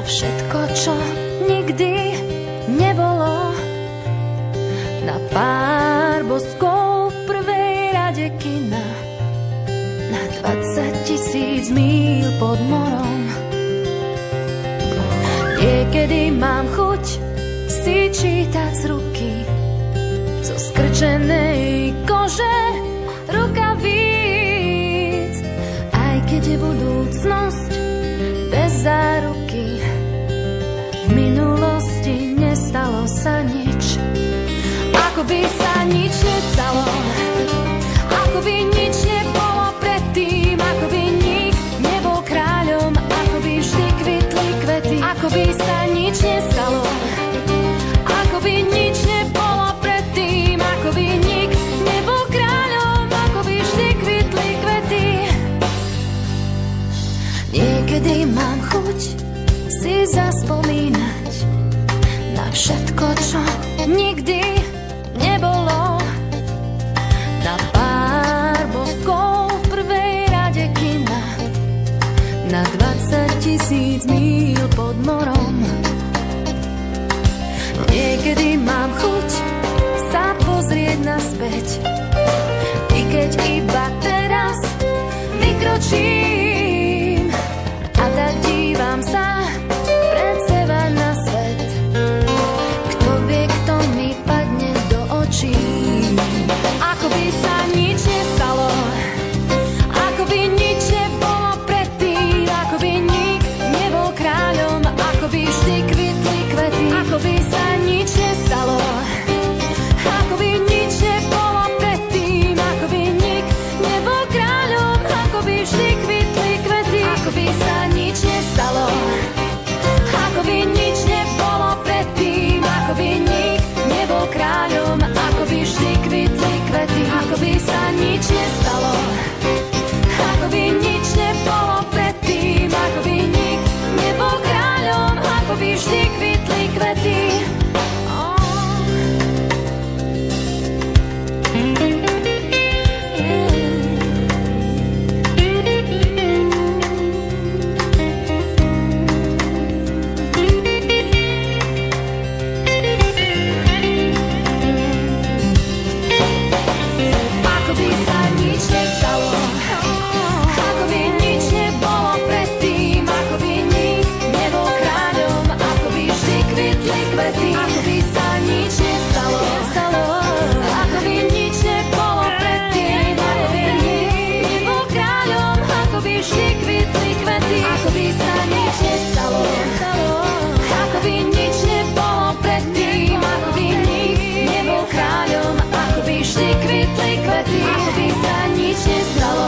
všetko, čo nikdy nebolo, na pár boskov v prvej rade kina, na 20 000 míl pod morom. Niekedy mám chuť si čítať z ruky, zo skrčenej kože rukavíc, aj keď je budúcnosť bez záruky. V minulosti nestalo sa nič, ako by sa nič nestalo, ako by nič nebolo predtým, ako by nik nebol kráľom, ako by vždy kvitli kvety, ako by sa nič nestalo, ako by nič nebolo predtým, ako by nik nebol kráľom, ako by vždy kvitli kvety. Niekedy mám chuť si zaspomínať na všetko, čo nikdy nebolo, na pár boskov v prvej rade kina, na 20 000 míl pod morom. Niekedy mám chuť